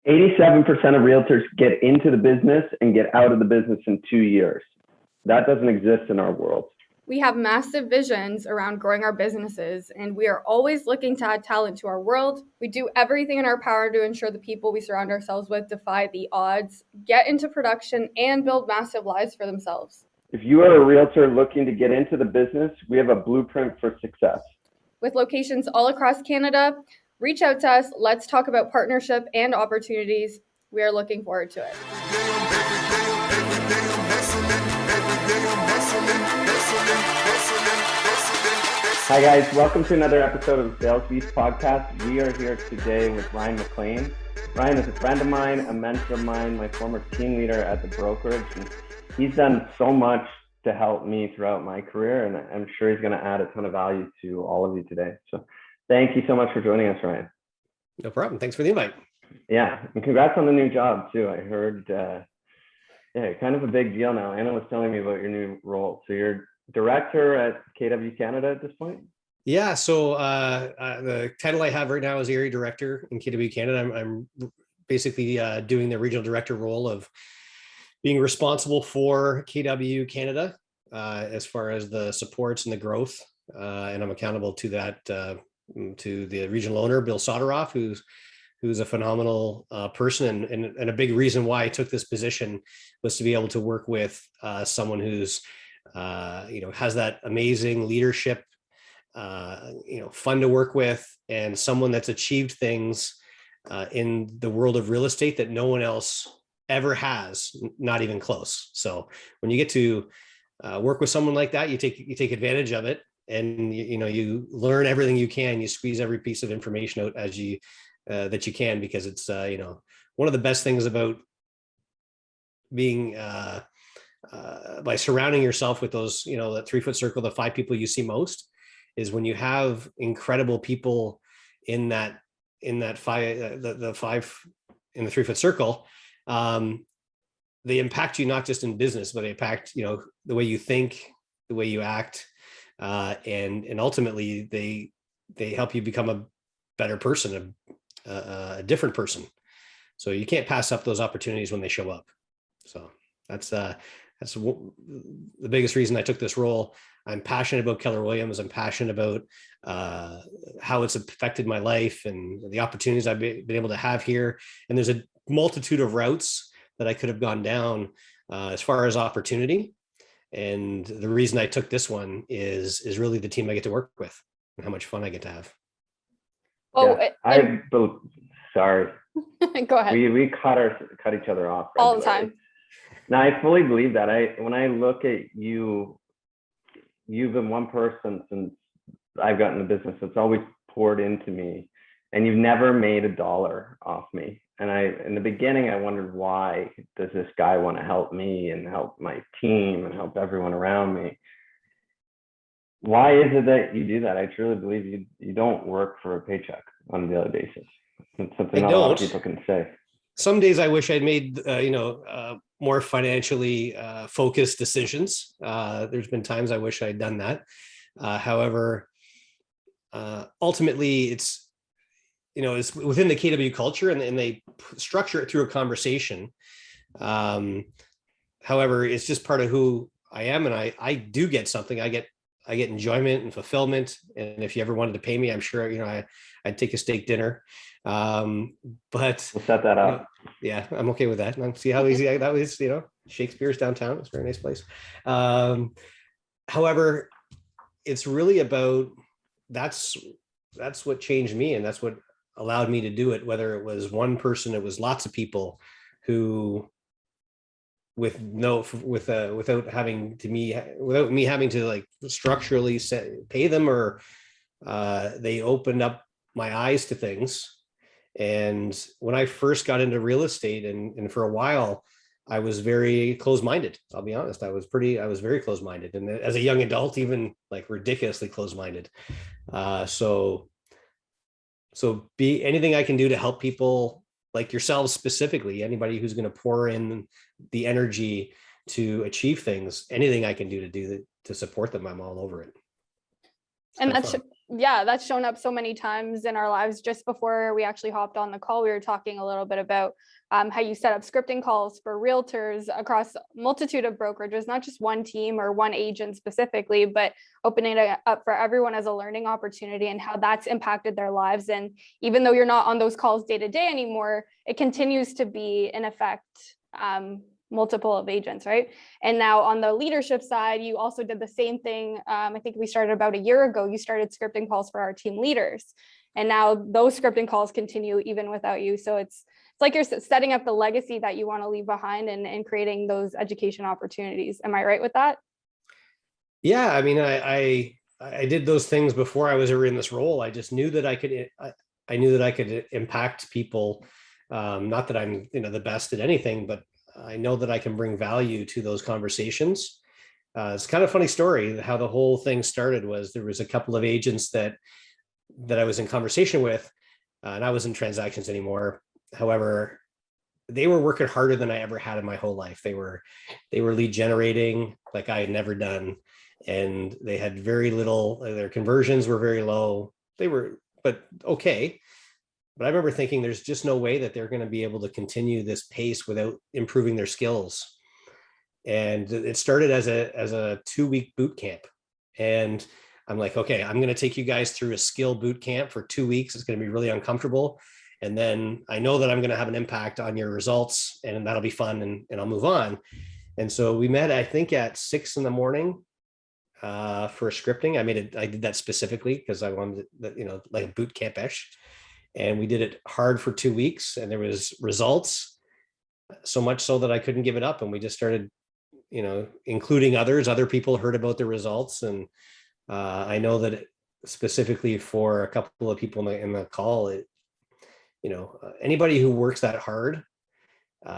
87% of realtors get into the business and get out of the business in 2 years. That doesn't exist in our world. We have massive visions around growing our businesses, and we are always looking to add talent to our world. We do everything in our power to ensure the people we surround ourselves with defy the odds, get into production, and build massive lives for themselves. If you are a realtor looking to get into the business, we have a blueprint for success. With locations all across Canada, reach out to us. Let's talk about partnership and opportunities. We are looking forward to it. Hi guys, welcome to another episode of the Sales Beast Podcast. We are here today with Ryan McLean. Ryan is a friend of mine, a mentor of mine, my former team leader at the brokerage, and he's done so much to help me throughout my career, and I'm sure he's going to add a ton of value to all of you today. So thank you so much for joining us, Ryan. No problem. Thanks for the invite. Yeah, and congrats on the new job too. I heard, kind of a big deal now. Anna was telling me about your new role. So you're director at KW Canada at this point? Yeah. So the title I have right now is area director in KW Canada. I'm basically doing the regional director role of being responsible for KW Canada as far as the supports and the growth. And I'm accountable to that, to the regional owner, Bill Soderoff, who's a phenomenal person. And a big reason why I took this position was to be able to work with someone who's has that amazing leadership, fun to work with, and someone that's achieved things in the world of real estate that no one else ever has, not even close. So when you get to work with someone like that, you take advantage of it, and you learn everything you can. You squeeze every piece of information out as you that you can, because it's one of the best things about being by surrounding yourself with those, that 3-foot circle, the 5 people you see most, is when you have incredible people in that 5, the 5 in the 3-foot circle. They impact you not just in business, but they impact, the way you think, the way you act, and ultimately they help you become a better person, a different person. So you can't pass up those opportunities when they show up. So that's the biggest reason I took this role. I'm passionate about Keller Williams. I'm passionate about how it's affected my life and the opportunities I've been able to have here. And there's a multitude of routes that I could have gone down as far as opportunity. And the reason I took this one is really the team I get to work with and how much fun I get to have. Oh, yeah, sorry. Go ahead. We cut each other off all the time. Now, I fully believe that. When I look at you, you've been one person since I've gotten in the business that's always poured into me, and you've never made a dollar off me. And in the beginning, I wondered, why does this guy want to help me and help my team and help everyone around me? Why is it that you do that? I truly believe you don't work for a paycheck on a daily basis. It's something not a lot of people can say. Some days I wish I'd made, more financially focused decisions. There's been times I wish I'd done that. However, ultimately it's within the KW culture, and they structure it through a conversation. However, it's just part of who I am, and I do get something. I get enjoyment and fulfillment. And if you ever wanted to pay me, I'm sure, I'd take a steak dinner. But we'll set that up. Yeah, I'm okay with that. And see how easy that was, Shakespeare's downtown. It's a very nice place. However, it's really about, that's what changed me. And that's what allowed me to do it. Whether it was one person, it was lots of people who, without me having to like structurally pay them, or they opened up my eyes to things. And when I first got into real estate, and for a while, I was very closed-minded. I'll be honest. I was very closed-minded. And as a young adult, even like ridiculously closed-minded. So be anything I can do to help people like yourselves, specifically, anybody who's going to pour in the energy to achieve things, anything I can do to support them, I'm all over it. And yeah, that's shown up so many times in our lives. Just before we actually hopped on the call, we were talking a little bit about how you set up scripting calls for realtors across a multitude of brokerages, not just one team or one agent specifically, but opening it up for everyone as a learning opportunity, and how that's impacted their lives. And even though you're not on those calls day to day anymore, it continues to be in effect multiple of agents, right? And now on the leadership side, you also did the same thing. I think we started about a year ago. You started scripting calls for our team leaders, and now those scripting calls continue even without you. So it's like you're setting up the legacy that you want to leave behind, and creating those education opportunities. Am I right with that? Yeah, I mean, I did those things before I was ever in this role. I just knew that I knew that I could impact people. Not that I'm, the best at anything, but I know that I can bring value to those conversations. It's kind of a funny story. How the whole thing started was there was a couple of agents that I was in conversation with, and I wasn't in transactions anymore. However, they were working harder than I ever had in my whole life. They were lead generating like I had never done, and they had very little. Their conversions were very low. But okay. But I remember thinking there's just no way that they're going to be able to continue this pace without improving their skills. And it started as a 2-week boot camp. And I'm like, okay, I'm going to take you guys through a skill boot camp for 2 weeks. It's going to be really uncomfortable. And then I know that I'm going to have an impact on your results, and that'll be fun, and I'll move on. And so we met, I think, at 6 a.m. For scripting. I did that specifically because I wanted that, like a boot camp-ish. And we did it hard for 2 weeks, and there was results, so much so that I couldn't give it up. And we just started, including other people heard about the results. And I know that specifically for a couple of people in the call, anybody who works that hard,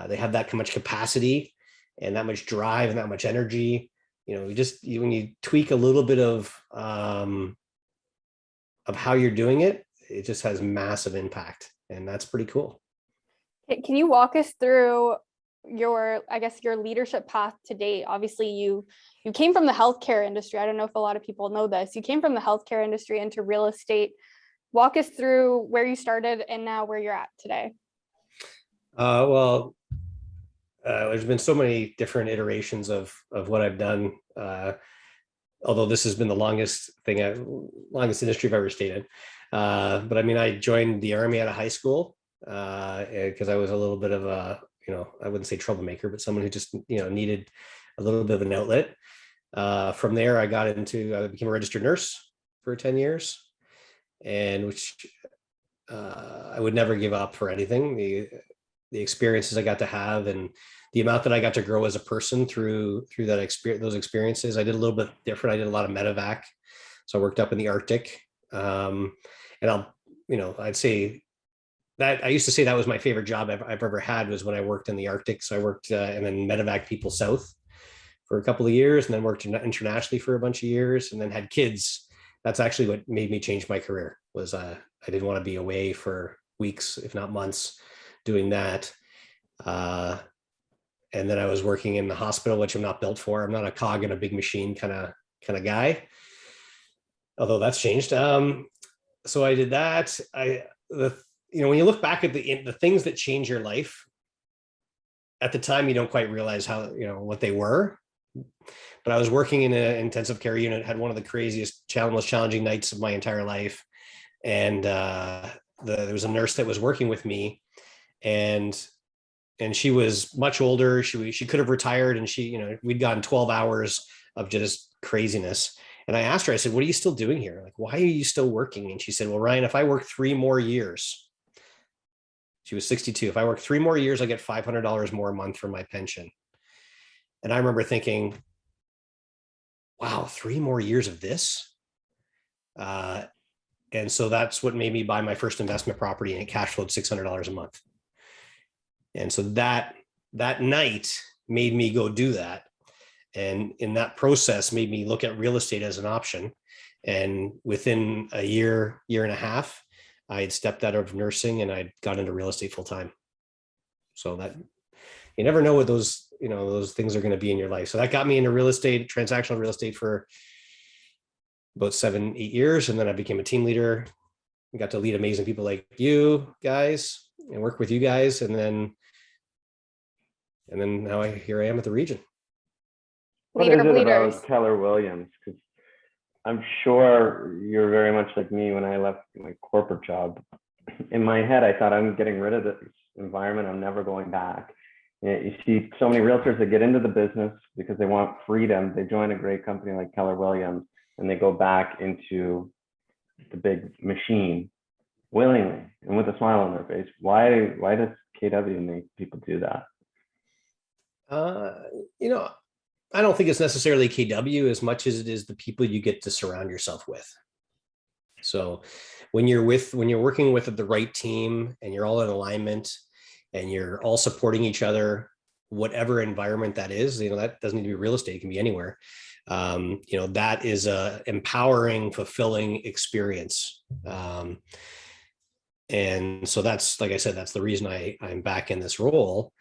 they have that much capacity and that much drive and that much energy. When you tweak a little bit of how you're doing it, it just has massive impact, and that's pretty cool. Can you walk us through your leadership path to date? Obviously, you came from the healthcare industry. I don't know if a lot of people know this. You came from the healthcare industry into real estate. Walk us through where you started and now where you're at today. There's been so many different iterations of what I've done. Although this has been the longest industry I've ever stayed in. But I mean, I joined the Army out of high school because I was a little bit of a, I wouldn't say troublemaker, but someone who just, needed a little bit of an outlet. From there, I became a registered nurse for 10 years, and which I would never give up for anything. The experiences I got to have, and the amount that I got to grow as a person through those experiences. I did a little bit different. I did a lot of medevac. So I worked up in the Arctic. And I'd say that I used to say that was my favorite job I've ever had, was when I worked in the Arctic. So I worked and then medevac people south for a couple of years, and then worked internationally for a bunch of years, and then had kids. That's actually what made me change my career. Was I didn't want to be away for weeks, if not months, doing that. And then I was working in the hospital, which I'm not built for. I'm not a cog in a big machine kind of guy, although that's changed. So I did that. When you look back at the things that change your life, at the time, you don't quite realize how, what they were. But I was working in an intensive care unit, had one of the craziest, most challenging nights of my entire life. And there was a nurse that was working with me, and she was much older. She could have retired, and we'd gotten 12 hours of just craziness. And I asked her, I said, "What are you still doing here? Like, why are you still working?" And she said, "Well, Ryan, if I work 3 more years," she was 62, "if I work 3 more years, I get $500 more a month for my pension." And I remember thinking, wow, 3 more years of this? And so that's what made me buy my first investment property, and it cash flowed $600 a month. And so that night made me go do that. And in that process made me look at real estate as an option. And within a year and a half, I had stepped out of nursing and I'd got into real estate full time. So that you never know what those things are going to be in your life. So that got me into real estate, transactional real estate, for about 7-8 years. And then I became a team leader. I got to lead amazing people like you guys and work with you guys. And then now here I am at the region. What Leader is of it leaders. about Keller Williams? Because I'm sure you're very much like me when I left my corporate job. In my head, I thought I'm getting rid of this environment. I'm never going back. You see so many realtors that get into the business because they want freedom. They join a great company like Keller Williams and they go back into the big machine willingly and with a smile on their face. Why does KW make people do that? I don't think it's necessarily KW as much as it is the people you get to surround yourself with. So when you're working with the right team and you're all in alignment and you're all supporting each other, whatever environment that is, that doesn't need to be real estate, it can be anywhere. That is a empowering, fulfilling experience. And so that's, like I said, that's the reason I'm back in this role.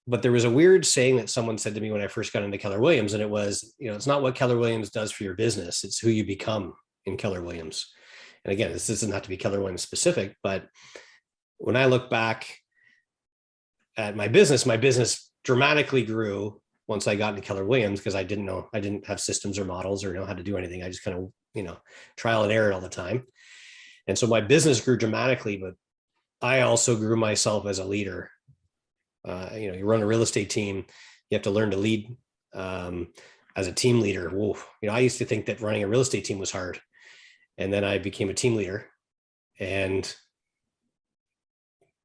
But there was a weird saying that someone said to me when I first got into Keller Williams, and it was, it's not what Keller Williams does for your business, it's who you become in Keller Williams. And again, this doesn't have to be Keller Williams specific, but when I look back at my business dramatically grew once I got into Keller Williams, because I didn't have systems or models or know how to do anything. I just kind of, trial and error all the time. And so my business grew dramatically, but I also grew myself as a leader. You run a real estate team, you have to learn to lead as a team leader. Whoa. I used to think that running a real estate team was hard. And then I became a team leader, and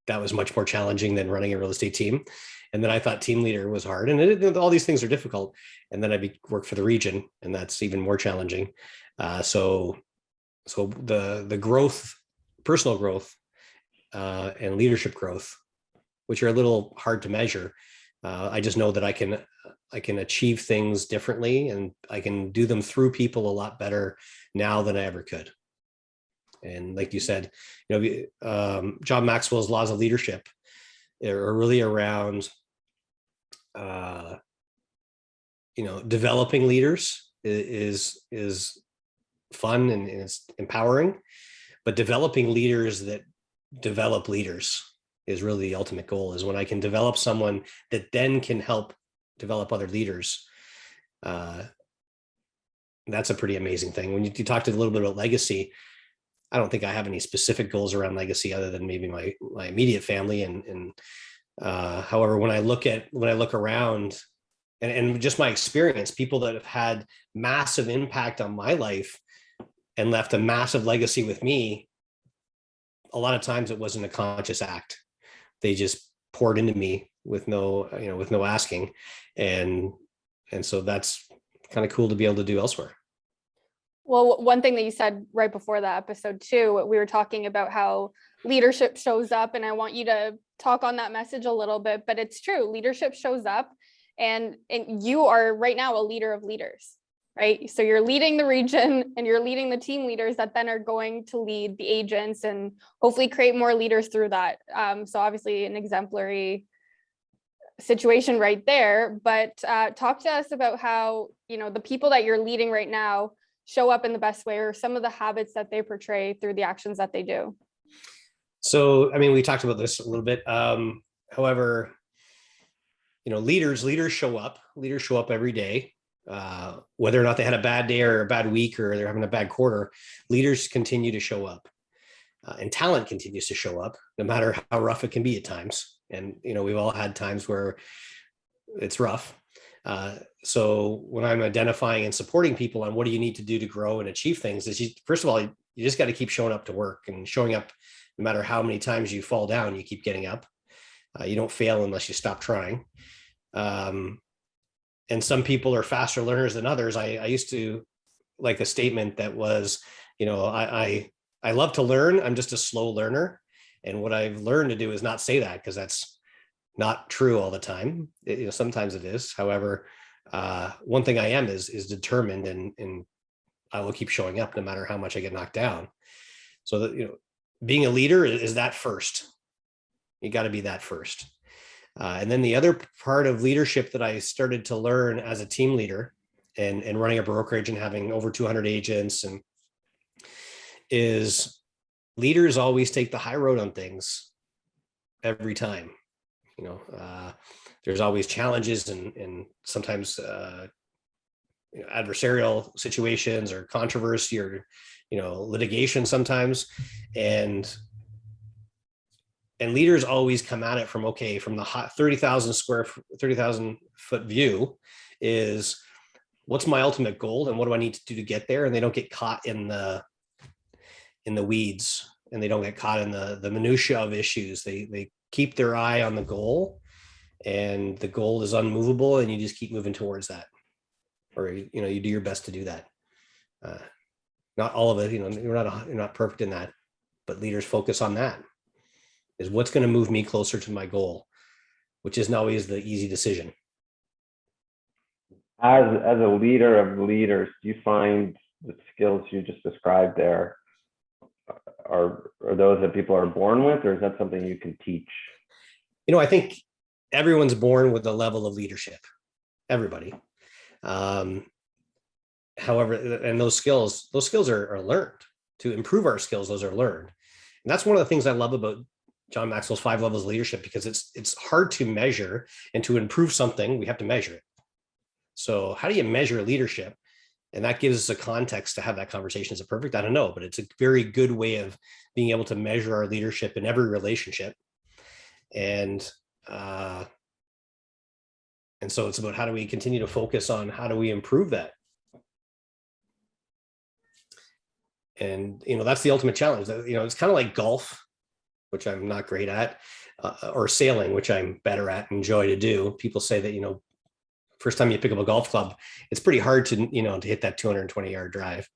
that was much more challenging than running a real estate team. And then I thought team leader was hard, and all these things are difficult. And then I worked for the region, and that's even more challenging. So the growth, personal growth, and leadership growth, which are a little hard to measure. I just know that I can achieve things differently, and I can do them through people a lot better now than I ever could. And like you said, John Maxwell's laws of leadership are really around, developing leaders is fun and it's empowering, but developing leaders that develop leaders is really the ultimate goal. Is when I can develop someone that then can help develop other leaders. That's a pretty amazing thing. When you talked a little bit about legacy, I don't think I have any specific goals around legacy other than maybe my immediate family. However, when I look around and just my experience, people that have had massive impact on my life and left a massive legacy with me, a lot of times it wasn't a conscious act. They just poured into me with no asking. And so that's kind of cool to be able to do elsewhere. Well, one thing that you said right before that episode too, we were talking about how leadership shows up, and I want you to talk on that message a little bit, but it's true. Leadership shows up, and you are right now a leader of leaders, right? So you're leading the region and you're leading the team leaders that then are going to lead the agents and hopefully create more leaders through that. So obviously an exemplary situation right there, but talk to us about how, the people that you're leading right now show up in the best way, or some of the habits that they portray through the actions that they do. So, we talked about this a little bit. However, leaders show up every day, whether or not they had a bad day or a bad week, or they're having a bad quarter. Leaders continue to show up, and talent continues to show up, no matter how rough it can be at times. And, we've all had times where it's rough. So when I'm identifying and supporting people on what do you need to do to grow and achieve things, is first of all, you just got to keep showing up to work, and showing up no matter how many times you fall down, you keep getting up. You don't fail unless you stop trying. And some people are faster learners than others. I used to like a statement that was, I love to learn. I'm just a slow learner. And what I've learned to do is not say that, because that's not true all the time. Sometimes it is. However, one thing I am is determined, and I will keep showing up no matter how much I get knocked down. So that, being a leader is that first. You got to be that first. And then the other part of leadership that I started to learn as a team leader, and running a brokerage and having over 200 agents, and is leaders always take the high road on things every time. There's always challenges and sometimes adversarial situations or controversy or litigation sometimes, and leaders always come at it from the hot 30,000 foot view is, what's my ultimate goal and what do I need to do to get there? And they don't get caught in the weeds, and they don't get caught in the minutia of issues. They keep their eye on the goal, and the goal is unmovable, and you just keep moving towards that, or you do your best to do that. Not all of it, you're not perfect in that, but leaders focus on that, is what's going to move me closer to my goal, which isn't always the easy decision. As a leader of leaders, do you find the skills you just described there are those that people are born with, or is that something you can teach? I think everyone's born with a level of leadership, everybody. However, and those skills are learned. To improve our skills, those are learned. And that's one of the things I love about John Maxwell's 5 levels of leadership, because it's hard to measure, and to improve something, we have to measure it. So how do you measure leadership? And that gives us a context to have that conversation. Is it perfect? I don't know, but it's a very good way of being able to measure our leadership in every relationship. And so it's about, how do we continue to focus on how do we improve that? And, that's the ultimate challenge. It's kind of like golf, which I'm not great at, or sailing, which I'm better at and enjoy to do. People say that, first time you pick up a golf club, it's pretty hard to hit that 220-yard drive.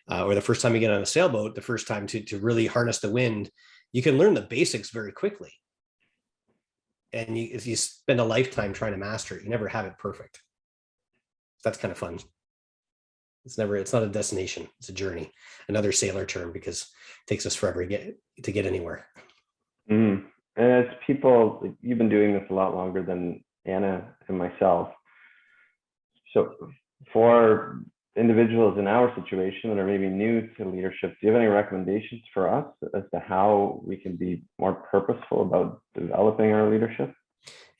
Or the first time you get on a sailboat, the first time to really harness the wind, you can learn the basics very quickly. And if you spend a lifetime trying to master it, you never have it perfect. That's kind of fun. It's not a destination, it's a journey. Another sailor term, because it takes us forever to get anywhere. And as people, you've been doing this a lot longer than Anna and myself. So for individuals in our situation that are maybe new to leadership, do you have any recommendations for us as to how we can be more purposeful about developing our leadership?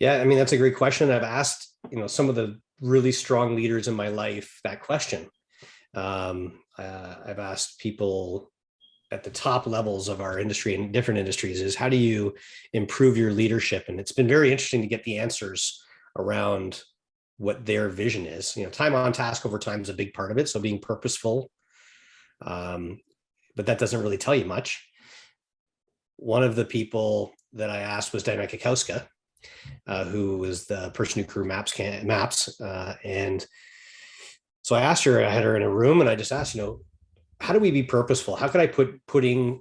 Yeah, that's a great question. I've asked, some of the really strong leaders in my life that question. I've asked people at the top levels of our industry and different industries, is how do you improve your leadership? And it's been very interesting to get the answers around what their vision is. Time on task over time is a big part of it. So being purposeful, but that doesn't really tell you much. One of the people that I asked was Diana Kakowska, who was the person who grew Maps. And so I asked her, I had her in a room, and I just asked, how do we be purposeful? How could I putting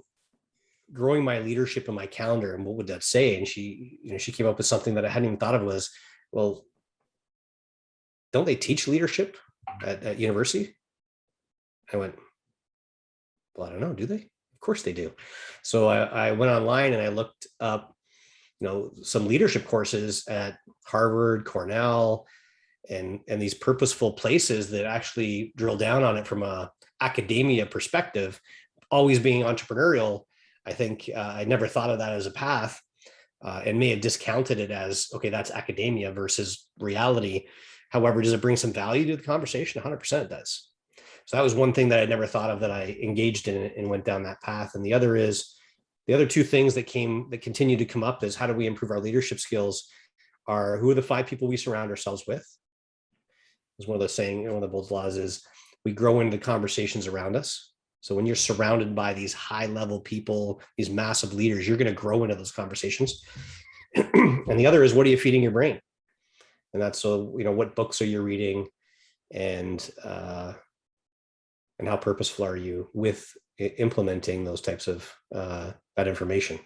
growing my leadership in my calendar, and what would that say? And she came up with something that I hadn't even thought of, was, well, don't they teach leadership at university? I went, well, I don't know, do they? Of course they do. So I went online and I looked up, some leadership courses at Harvard, Cornell, and these purposeful places that actually drill down on it from a academia perspective. Always being entrepreneurial, I think I never thought of that as a path, and may have discounted it as, okay, that's academia versus reality. However, does it bring some value to the conversation? 100% it does. So that was one thing that I never thought of, that I engaged in and went down that path. And the other two things that continue to come up is, how do we improve our leadership skills? Are, who are the 5 people we surround ourselves with? It's one of the saying, one of the Bolt's laws is, we grow into the conversations around us. So when you're surrounded by these high level people, these massive leaders, you're going to grow into those conversations. And the other is, what are you feeding your brain? And that's, so, what books are you reading, and how purposeful are you with implementing those types of that information?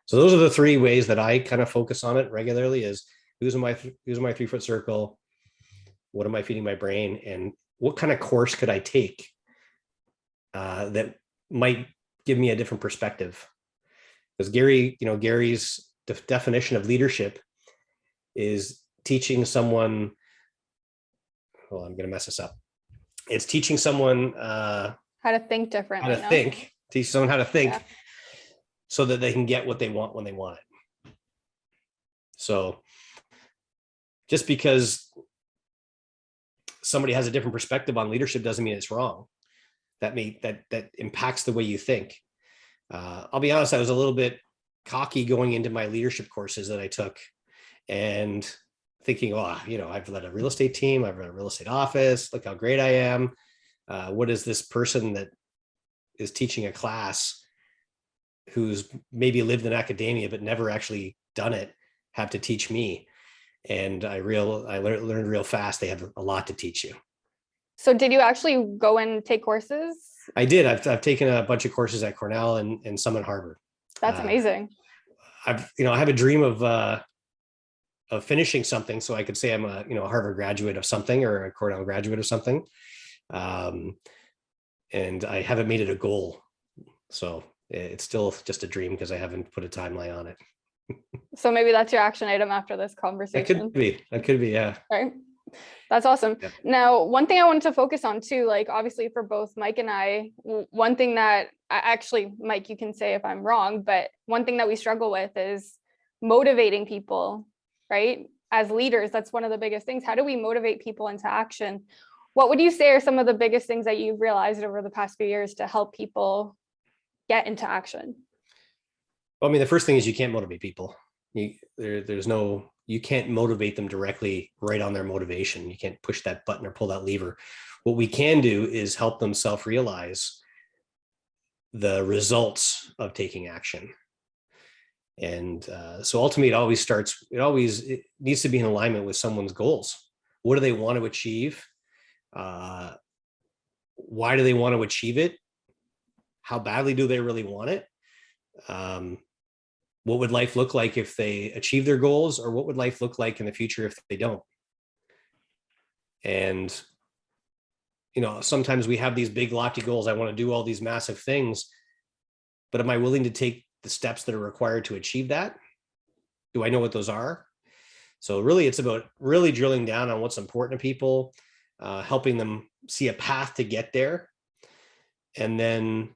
So those are the 3 ways that I kind of focus on it regularly: is who's in my 3-foot circle, what am I feeding my brain, and what kind of course could I take that might give me a different perspective? Because Gary's definition of leadership is teaching someone, well, I'm going to mess this up. It's teaching someone How to think how differently. to think, teach someone how to think Yeah. so that they can get what they want when they want it. So just because somebody has a different perspective on leadership doesn't mean it's wrong. That impacts the way you think. I'll be honest, I was a little bit cocky going into my leadership courses that I took and thinking, oh, I've led a real estate team, I've run a real estate office, look how great I am. What is this person that is teaching a class who's maybe lived in academia but never actually done it have to teach me? And I learned real fast they have a lot to teach you. So did you actually go and take courses? I did. I've taken a bunch of courses at Cornell and some at Harvard. That's amazing. I have a dream of finishing something, so I could say I'm a Harvard graduate of something or a Cornell graduate of something, and I haven't made it a goal. So it's still just a dream because I haven't put a timeline on it. So maybe that's your action item after this conversation. That could be, yeah. Right. That's awesome. Yeah. Now, one thing I wanted to focus on too, like obviously for both Mike and I, one thing that actually, Mike, you can say if I'm wrong, but one thing that we struggle with is motivating people, right? As leaders, that's one of the biggest things. How do we motivate people into action? What would you say are some of the biggest things that you've realized over the past few years to help people get into action? Well, I mean, the first thing is you can't motivate people. You can't motivate them directly right on their motivation. You can't push that button or pull that lever. What we can do is help them self-realize the results of taking action. And so ultimately it needs to be in alignment with someone's goals. What do they want to achieve? Why do they want to achieve it? How badly do they really want it? What would life look like if they achieve their goals, or what would life look like in the future if they don't? And, sometimes we have these big lofty goals. I want to do all these massive things, but am I willing to take the steps that are required to achieve that? Do I know what those are? So really, it's about really drilling down on what's important to people, helping them see a path to get there. And then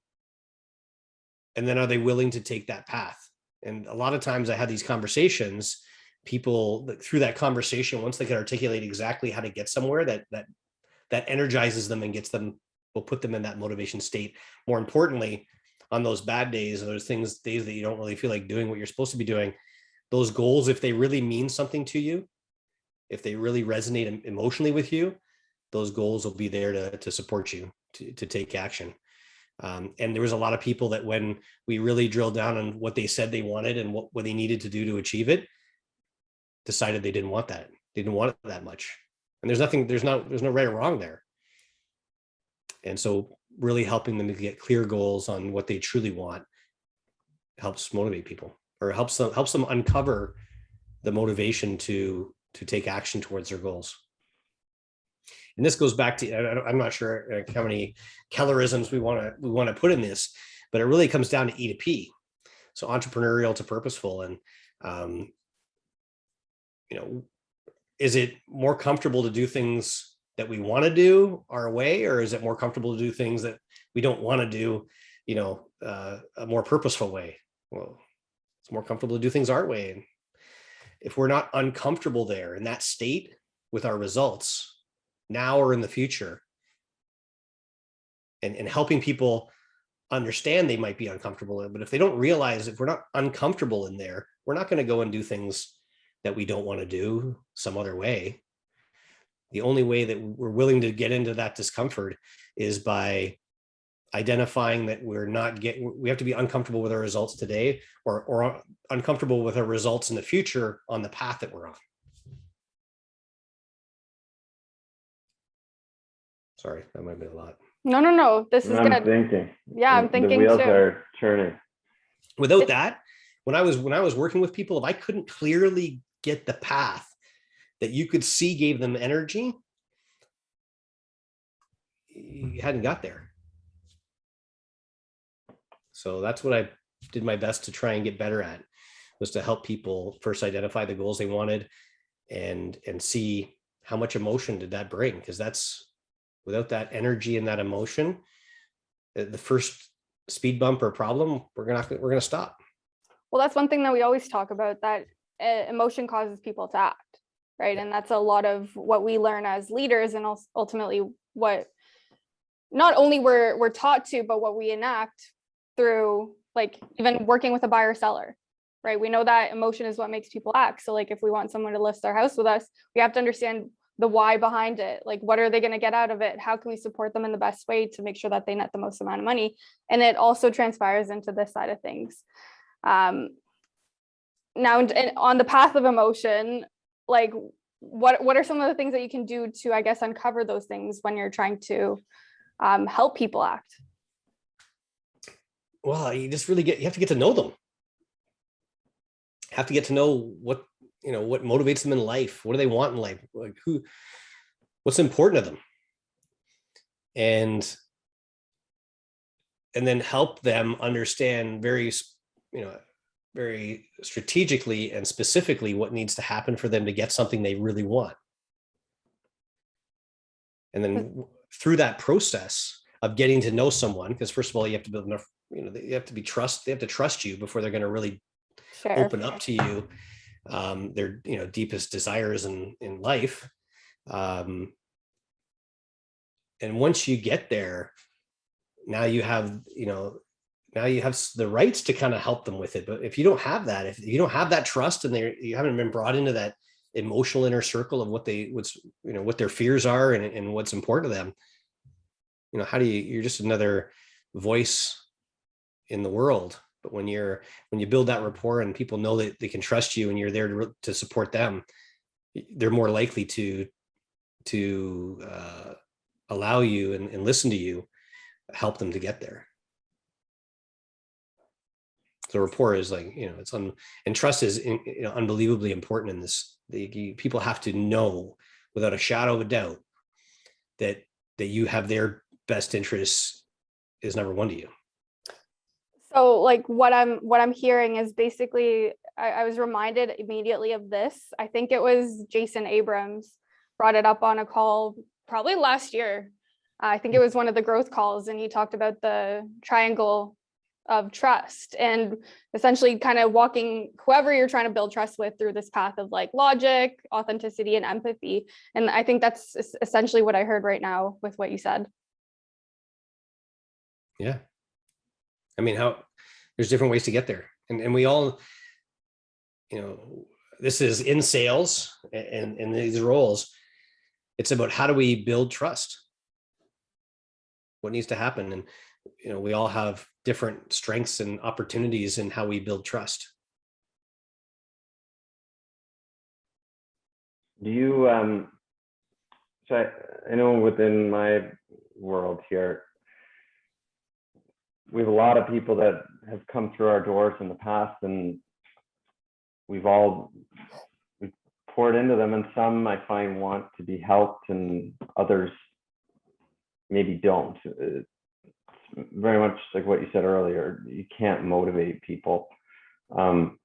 are they willing to take that path? And a lot of times I had these conversations, people through that conversation, once they can articulate exactly how to get somewhere, that energizes them and will put them in that motivation state. More importantly, on those bad days, or those days that you don't really feel like doing what you're supposed to be doing, those goals, if they really mean something to you, if they really resonate emotionally with you, those goals will be there to support you to take action. And there was a lot of people that when we really drilled down on what they said they wanted and what they needed to do to achieve it, decided they didn't want that. They didn't want it that much. And there's no right or wrong there. And so really helping them to get clear goals on what they truly want helps motivate people, or helps them uncover the motivation to take action towards their goals. And this goes back to, I'm not sure how many Kellerisms we want to put in this, but it really comes down to E to P. So entrepreneurial to purposeful. And, is it more comfortable to do things that we want to do our way, or is it more comfortable to do things that we don't want to do, a more purposeful way? Well, it's more comfortable to do things our way. And if we're not uncomfortable there in that state with our results, now or in the future, and helping people understand they might be uncomfortable, but if they don't realize, if we're not uncomfortable in there, we're not going to go and do things that we don't want to do some other way. The only way that we're willing to get into that discomfort is by identifying that we have to be uncomfortable with our results today, or uncomfortable with our results in the future on the path that we're on. Sorry, that might be a lot. No. This is good. I'm thinking. Yeah, I'm thinking the wheels too. are turning. Without that, when I was working with people, if I couldn't clearly get the path that you could see gave them energy, you hadn't got there. So that's what I did my best to try and get better at, was to help people first identify the goals they wanted and see how much emotion did that bring, because that's without that energy and that emotion, the first speed bump or problem, we're gonna stop. Well, that's one thing that we always talk about, that emotion causes people to act, right? And that's a lot of what we learn as leaders, and ultimately what not only we're taught to, but what we enact through, like, even working with a buyer seller, right? We know that emotion is what makes people act. So like, if we want someone to list their house with us, we have to understand the why behind it. Like, what are they going to get out of it? How can we support them in the best way to make sure that they net the most amount of money? And it also transpires into this side of things. Now, and on the path of emotion, like, what are some of the things that you can do to, I guess, uncover those things when you're trying to help people act? Well, you have to get to know them. Have to get to know what motivates them in life. What do they want in life? Like, what's important to them? And then help them understand very strategically and specifically what needs to happen for them to get something they really want. And then through that process of getting to know someone, because first of all, you have to build enough, they have to trust you before they're going to really open up to you their deepest desires in life. And once you get there, now you have the rights to kind of help them with it. But if you don't have that trust, and you haven't been brought into that emotional inner circle of what their fears are and what's important to them, you're just another voice in the world. But when you build that rapport and people know that they can trust you and you're there to support them, they're more likely to allow you and listen to you, help them to get there. So rapport is and trust is unbelievably important in this. People have to know without a shadow of a doubt that you have their best interests is number one to you. So like what I'm hearing is basically, I was reminded immediately of this. I think it was Jason Abrams brought it up on a call probably last year. I think it was one of the growth calls, and he talked about the triangle of trust, and essentially kind of walking whoever you're trying to build trust with through this path of like logic, authenticity, and empathy. And I think that's essentially what I heard right now with what you said. Yeah. I mean, there's different ways to get there. And we all, this is in sales and in these roles, it's about how do we build trust? What needs to happen? And, we all have different strengths and opportunities in how we build trust. Do you, so I know within my world here, we have a lot of people that have come through our doors in the past, and we've poured into them, and some I find want to be helped and others maybe don't. It's very much like what you said earlier, you can't motivate people. Do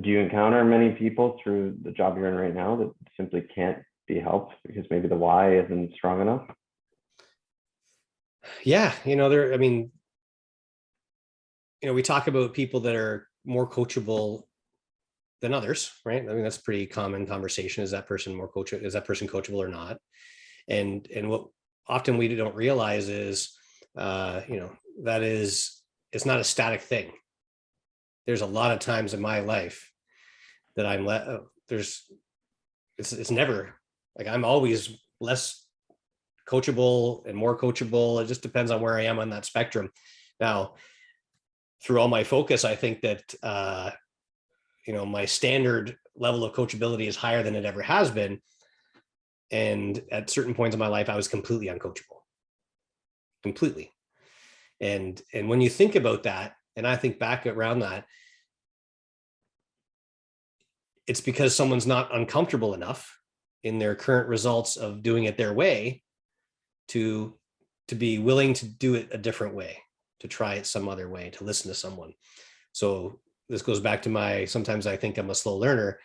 you encounter many people through the job you're in right now that simply can't be helped because maybe the why isn't strong enough? Yeah, we talk about people that are more coachable than others, right? I mean, that's a pretty common conversation. Is that person coachable or not? And what often we don't realize is, it's not a static thing. There's a lot of times in my life that it's never like, I'm always less coachable and more coachable. It just depends on where I am on that spectrum. Now, through all my focus, I think that, my standard level of coachability is higher than it ever has been. And at certain points in my life, I was completely uncoachable. Completely. And when you think about that, and I think back around that, it's because someone's not uncomfortable enough in their current results of doing it their way to be willing to do it a different way, to try it some other way, to listen to someone. So this goes back to sometimes I think I'm a slow learner,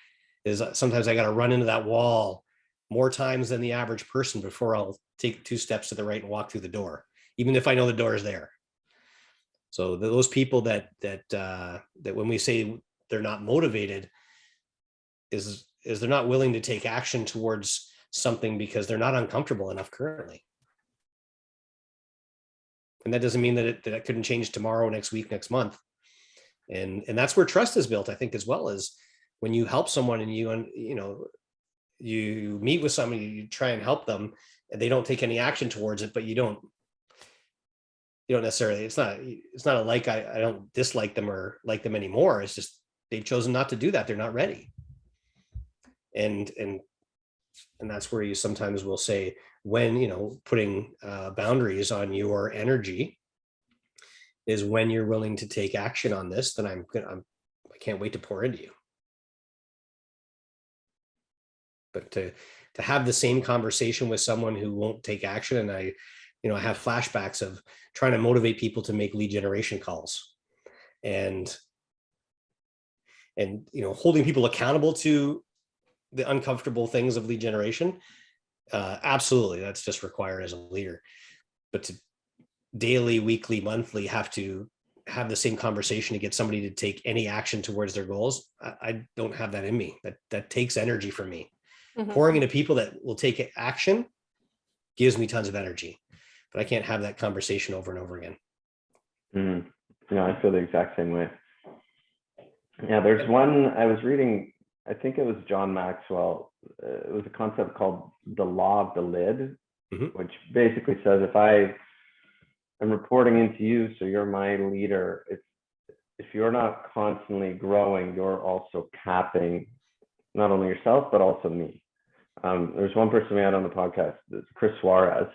is sometimes I got to run into that wall more times than the average person before I'll take 2 steps to the right and walk through the door, even if I know the door is there. So those people that when we say they're not motivated is they're not willing to take action towards something because they're not uncomfortable enough currently. And that doesn't mean that that couldn't change tomorrow, next week, next month. And that's where trust is built, I think, as well, as when you help someone and you meet with somebody, you try and help them and they don't take any action towards it, but you don't necessarily, it's not a like, I don't dislike them or like them anymore. It's just, they've chosen not to do that. They're not ready. And that's where you sometimes will say, when, putting boundaries on your energy is when you're willing to take action on this, then I can't wait to pour into you. But to have the same conversation with someone who won't take action, and I have flashbacks of trying to motivate people to make lead generation calls, and holding people accountable to the uncomfortable things of lead generation. Absolutely, that's just required as a leader. But to daily, weekly, monthly have to have the same conversation to get somebody to take any action towards their goals, I don't have that in me. That takes energy from me. Mm-hmm. Pouring into people that will take action gives me tons of energy, but I can't have that conversation over and over again. Mm-hmm. No, I feel the exact same way. Yeah, there's one I was reading, I think it was John Maxwell. It was a concept called the law of the lid, mm-hmm. which basically says if I am reporting into you, so you're my leader, if you're not constantly growing, you're also capping not only yourself, but also me. There's one person we had on the podcast, Chris Suarez.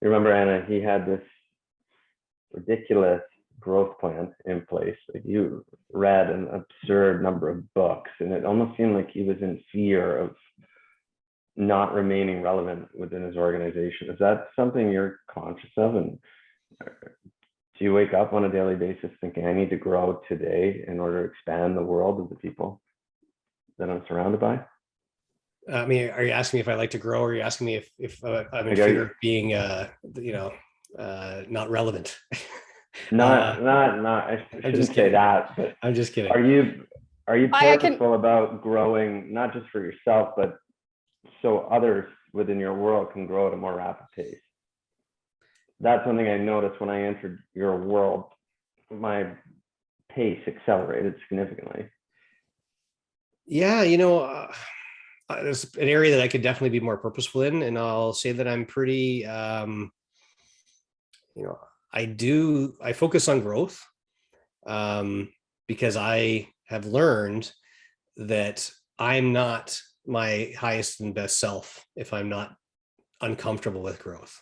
You remember, Anna, he had this ridiculous growth plan in place. Like, you read an absurd number of books, and it almost seemed like he was in fear of not remaining relevant within his organization. Is that something you're conscious of? And do you wake up on a daily basis thinking, I need to grow today in order to expand the world of the people that I'm surrounded by? I mean, are you asking me if I like to grow, or are you asking me if I'm in fear of being, not relevant? Not. I shouldn't say that, but I'm just kidding. Are you purposeful about growing, not just for yourself, but so others within your world can grow at a more rapid pace? That's something I noticed when I entered your world. My pace accelerated significantly. Yeah, there's an area that I could definitely be more purposeful in, and I'll say that I'm pretty, I focus on growth, because I have learned that I'm not my highest and best self if I'm not uncomfortable with growth.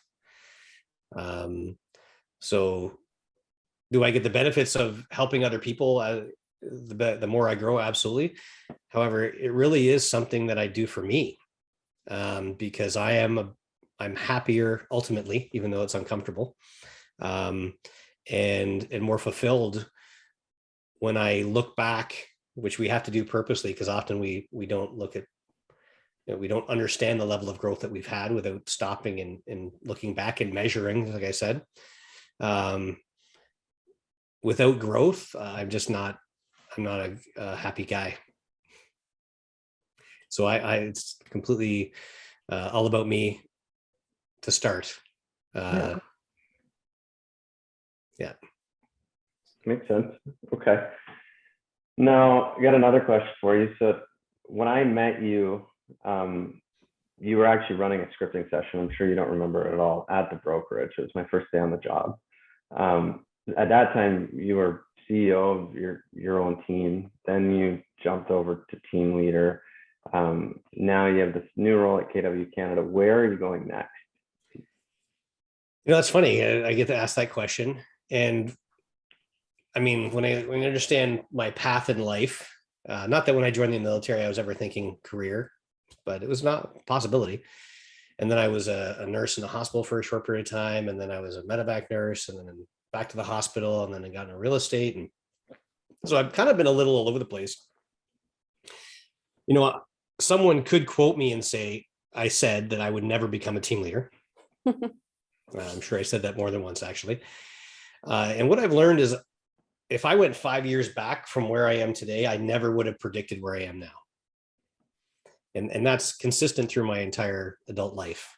So do I get the benefits of helping other people? The more I grow, absolutely. However, it really is something that I do for me, because I'm happier ultimately, even though it's uncomfortable, and more fulfilled when I look back, which we have to do purposely, because often we don't look at, we don't understand the level of growth that we've had without stopping and looking back and measuring. Like I said, without growth, I'm not a happy guy. So it's completely all about me to start. Yeah. Makes sense. Okay. Now, I got another question for you. So when I met you, you were actually running a scripting session. I'm sure you don't remember it at all, at the brokerage. It was my first day on the job. At that time, you were CEO of your own team. Then you jumped over to team leader. Now you have this new role at KW Canada. Where are you going next? That's funny. I get to ask that question. And I mean, when I understand my path in life, not that when I joined the military, I was ever thinking career, but it was not a possibility. And then I was a nurse in the hospital for a short period of time. And then I was a medevac nurse, and then back to the hospital, and then I got into real estate. And so I've kind of been a little all over the place. Someone could quote me and say, I said that I would never become a team leader. I'm sure I said that more than once, actually. And what I've learned is if I went 5 years back from where I am today, I never would have predicted where I am now. And that's consistent through my entire adult life.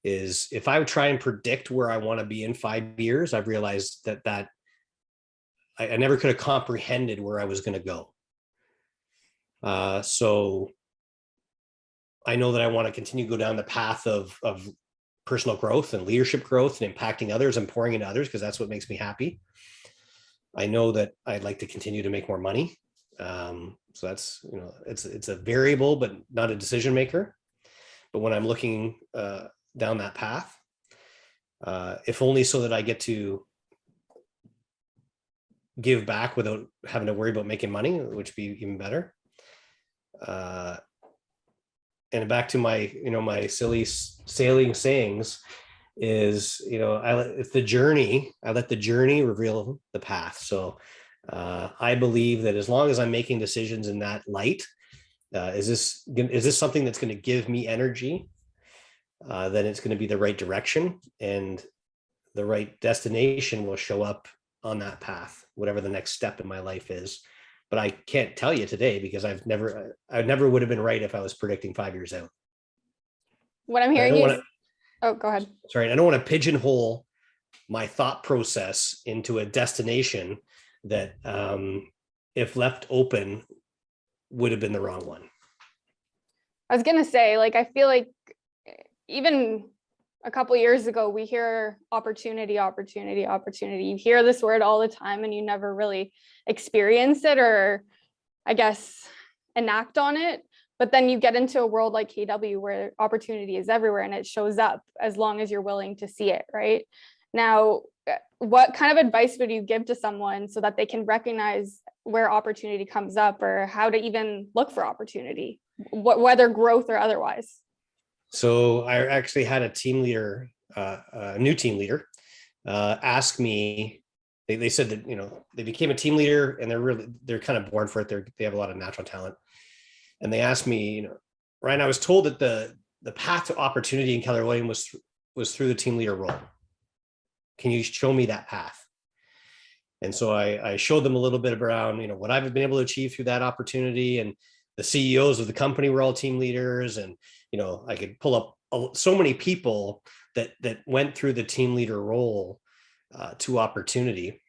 Is if I would try and predict where I want to be in 5 years, I've realized that I never could have comprehended where I was going to go. So I know that I want to continue to go down the path of personal growth and leadership growth and impacting others and pouring into others, because that's what makes me happy. I know that I'd like to continue to make more money. So that's, it's a variable, but not a decision maker. But when I'm looking down that path, if only so that I get to give back without having to worry about making money, which would be even better. And back to my, my silly sailing sayings is, I let the journey reveal the path. So I believe that as long as I'm making decisions in that light, is this something that's going to give me energy? Then it's going to be the right direction, and the right destination will show up on that path, whatever the next step in my life is. But I can't tell you today because I never would have been right if I was predicting 5 years out. What I'm hearing is, oh, go ahead. Sorry, I don't want to pigeonhole my thought process into a destination that, if left open, would have been the wrong one. I was going to say, I feel like even a couple of years ago, we hear opportunity, opportunity, opportunity. You hear this word all the time and you never really experience it or, I guess, enact on it. But then you get into a world like KW where opportunity is everywhere and it shows up as long as you're willing to see it, right? Now, what kind of advice would you give to someone so that they can recognize where opportunity comes up or how to even look for opportunity, whether growth or otherwise? So I actually had a team leader, a new team leader, ask me. They said that they became a team leader and they're kind of born for it. They have a lot of natural talent, and they asked me, Ryan, I was told that the path to opportunity in Keller Williams was through the team leader role. Can you show me that path? And so I showed them a little bit around what I've been able to achieve through that opportunity, and the CEOs of the company were all team leaders, and I could pull up so many people that went through the team leader role to opportunity,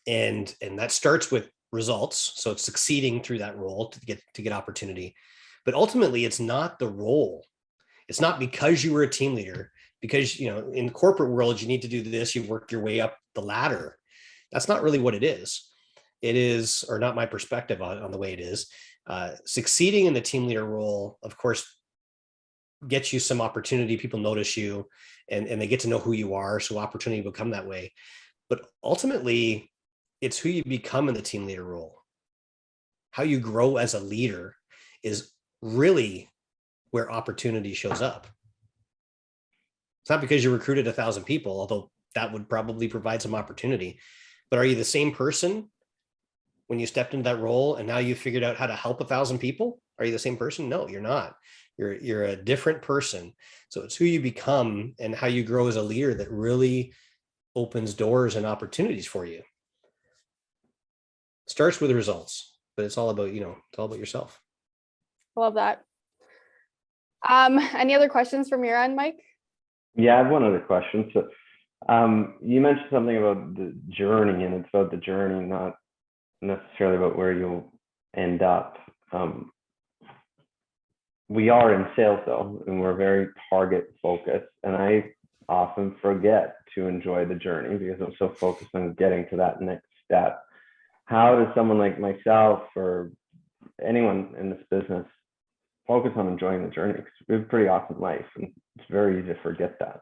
and that starts with results. So it's succeeding through that role to get opportunity, but ultimately it's not the role. It's not because you were a team leader, because in the corporate world you need to do this. You work your way up the ladder. That's not really what it is. It is, or not my perspective on the way it is. Succeeding in the team leader role, of course, gets you some opportunity. People notice you and they get to know who you are. So opportunity will come that way. But ultimately, it's who you become in the team leader role. How you grow as a leader is really where opportunity shows up. It's not because you recruited 1,000 people, although that would probably provide some opportunity. But are you the same person when you stepped into that role and now you figured out how to help 1,000 people? Are you the same person? No, you're not. You're a different person. So it's who you become and how you grow as a leader that really opens doors and opportunities for you. Starts with results, but it's all about, it's all about yourself. I love that. Any other questions from your end, Mike? Yeah, I have one other question. So you mentioned something about the journey, and it's about the journey, not necessarily about where you'll end up. We are in sales though, and we're very target focused, and I often forget to enjoy the journey because I'm so focused on getting to that next step. How does someone like myself or anyone in this business focus on enjoying the journey? Because we have a pretty awesome life, and it's very easy to forget that.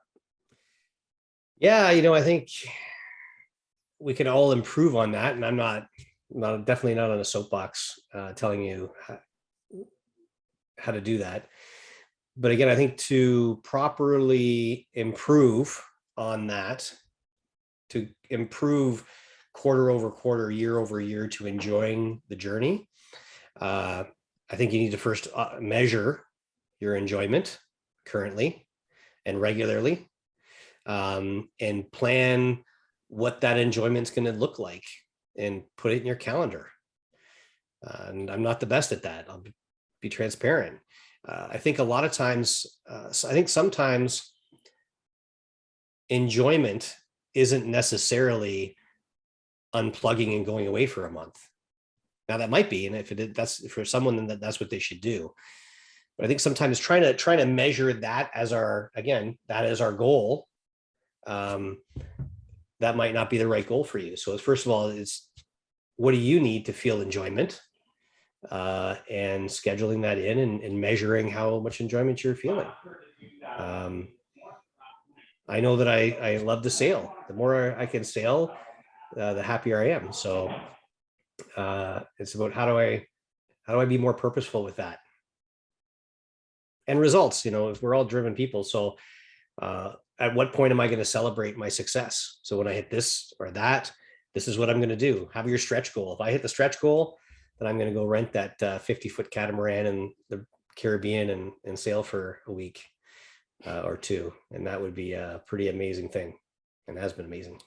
Yeah, I think we can all improve on that, and I'm definitely not on a soapbox telling you how to do that. But again, I think to properly improve on that, to improve quarter over quarter, year over year, to enjoying the journey, I think you need to first measure your enjoyment currently and regularly. and plan what that enjoyment's going to look like and put it in your calendar. And I'm not the best at that. I'll be transparent. I think a lot of times, sometimes enjoyment isn't necessarily unplugging and going away for a month. Now that might be, and that's for someone, then that's what they should do. But I think sometimes trying to measure that as our goal, that might not be the right goal for you. So first of all, it's what do you need to feel enjoyment, and scheduling that in and measuring how much enjoyment you're feeling. I know that I love to sail. The more I can sail, the happier I am. So it's about how do I be more purposeful with that, and results. If we're all driven people, so at what point am I going to celebrate my success? So when I hit this or that, this is what I'm going to do. Have your stretch goal. If I hit the stretch goal, then I'm going to go rent that 50-foot catamaran in the Caribbean and sail for a week or two. And that would be a pretty amazing thing, and has been amazing.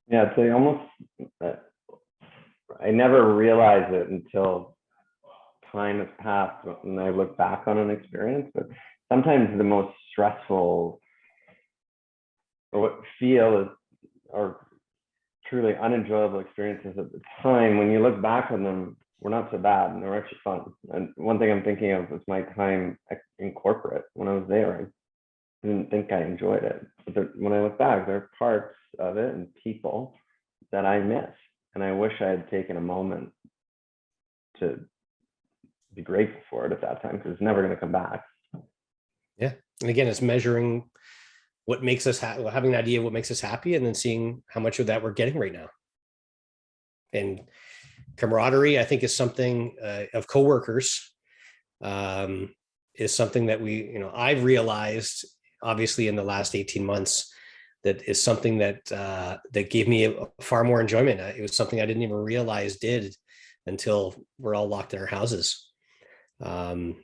Yeah, it's like almost, I never realized it until time has passed and I look back on an experience, but sometimes the most stressful or what feel is, or truly unenjoyable experiences at the time, when you look back on them, were not so bad and they were actually fun. And one thing I'm thinking of was my time in corporate. When I was there, I didn't think I enjoyed it. But when I look back, there are parts of it and people that I miss. And I wish I had taken a moment to be grateful for it at that time, because it's never going to come back. Yeah. And again, it's measuring what makes us having an idea of what makes us happy, and then seeing how much of that we're getting right now. And camaraderie, I think, is something of coworkers, is something that I've realized, obviously, in the last 18 months, that is something that gave me far more enjoyment. It was something I didn't even realize did until we're all locked in our houses. And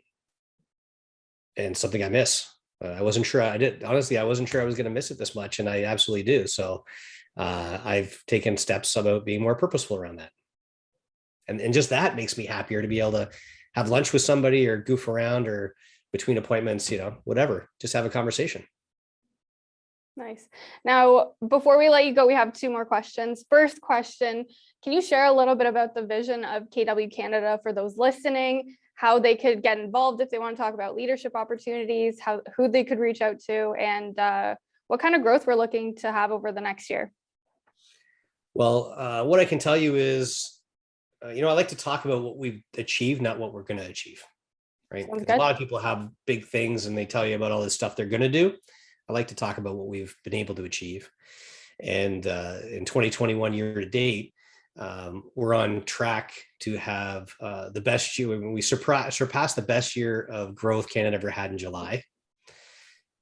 something I miss. I wasn't sure honestly, I wasn't sure I was going to miss it this much, and I absolutely do. So I've taken steps about being more purposeful around that. And just that makes me happier, to be able to have lunch with somebody or goof around, or between appointments, whatever, just have a conversation. Nice. Now, before we let you go, we have 2 more questions. First question, can you share a little bit about the vision of KW Canada for those listening, how they could get involved if they want to talk about leadership opportunities, who they could reach out to, and what kind of growth we're looking to have over the next year? Well, what I can tell you is, I like to talk about what we've achieved, not what we're going to achieve, right? Because a lot of people have big things and they tell you about all this stuff they're going to do. I like to talk about what we've been able to achieve. And in 2021 year to date, we're on track to have the best year. We surpassed the best year of growth Canada ever had in July.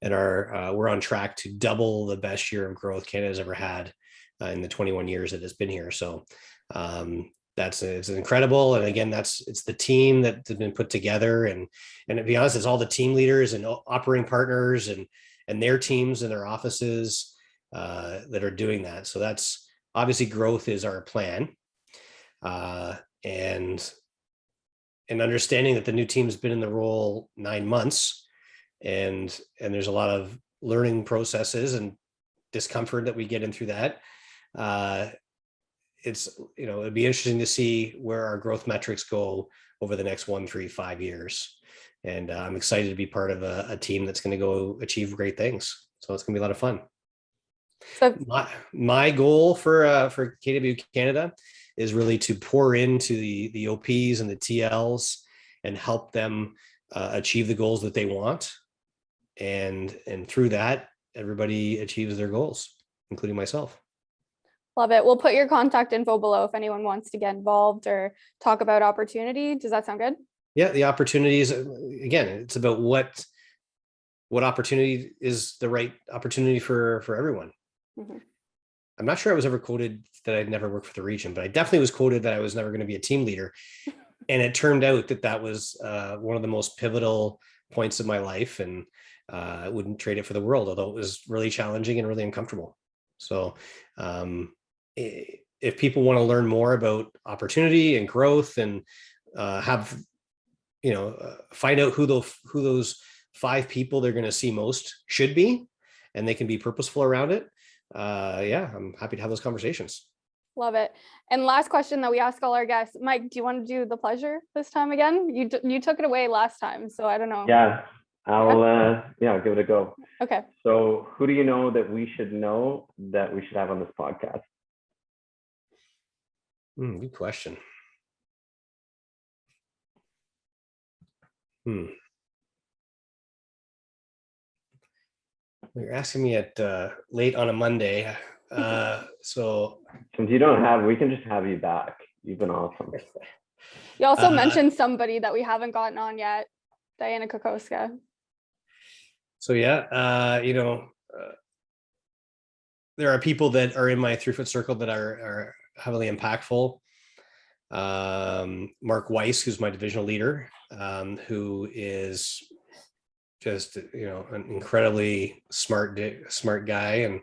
And we're on track to double the best year of growth Canada's ever had in the 21 years that it's been here. So it's incredible. And again, it's the team that has been put together. And to be honest, it's all the team leaders and operating partners and their teams and their offices that are doing that. So that's obviously, growth is our plan. And understanding that the new team has been in the role 9 months, and there's a lot of learning processes and discomfort that we get in through that. It'd be interesting to see where our growth metrics go over the next 1, 3, 5 years. And I'm excited to be part of a team that's going to go achieve great things. So it's going to be a lot of fun. So my goal for KW Canada is really to pour into the OPs and the TLs and help them achieve the goals that they want. And through that, everybody achieves their goals, including myself. Love it. We'll put your contact info below if anyone wants to get involved or talk about opportunity. Does that sound good? Yeah, the opportunities, again, it's about what opportunity is the right opportunity for everyone. Mm-hmm. I'm not sure I was ever quoted that I'd never worked for the region, but I definitely was quoted that I was never going to be a team leader. And it turned out that was one of the most pivotal points of my life. And I wouldn't trade it for the world, although it was really challenging and really uncomfortable. So if people want to learn more about opportunity and growth and find out who those 5 people they're going to see most should be, and they can be purposeful around it. I'm happy to have those conversations. Love it. And last question that we ask all our guests, Mike, do you want to do the pleasure this time again? You took it away last time, so I don't know. Yeah, I'll give it a go. Okay. So who do you know that we should know that we should have on this podcast? Good question. You're asking me at late on a Monday. So since you don't have, we can just have you back. You've been awesome. You also mentioned somebody that we haven't gotten on yet, Diana Kokoska. So there are people that are in my 3-foot circle that are heavily impactful. Mark Weiss, who's my divisional leader, who is just an incredibly smart guy,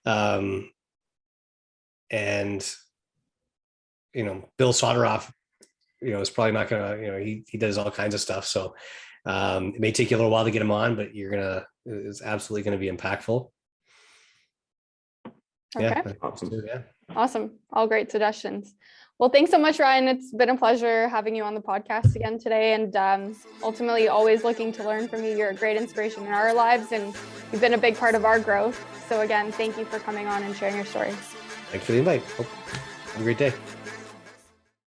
and Bill Soderoff, is probably not gonna, he does all kinds of stuff, so it may take you a little while to get him on, but it's absolutely gonna be impactful. Okay. Yeah. Awesome. All great suggestions. Well, thanks so much, Ryan. It's been a pleasure having you on the podcast again today, and ultimately always looking to learn from you. You're a great inspiration in our lives, and you've been a big part of our growth. So again, thank you for coming on and sharing your story. Thanks for the invite. Have a great day.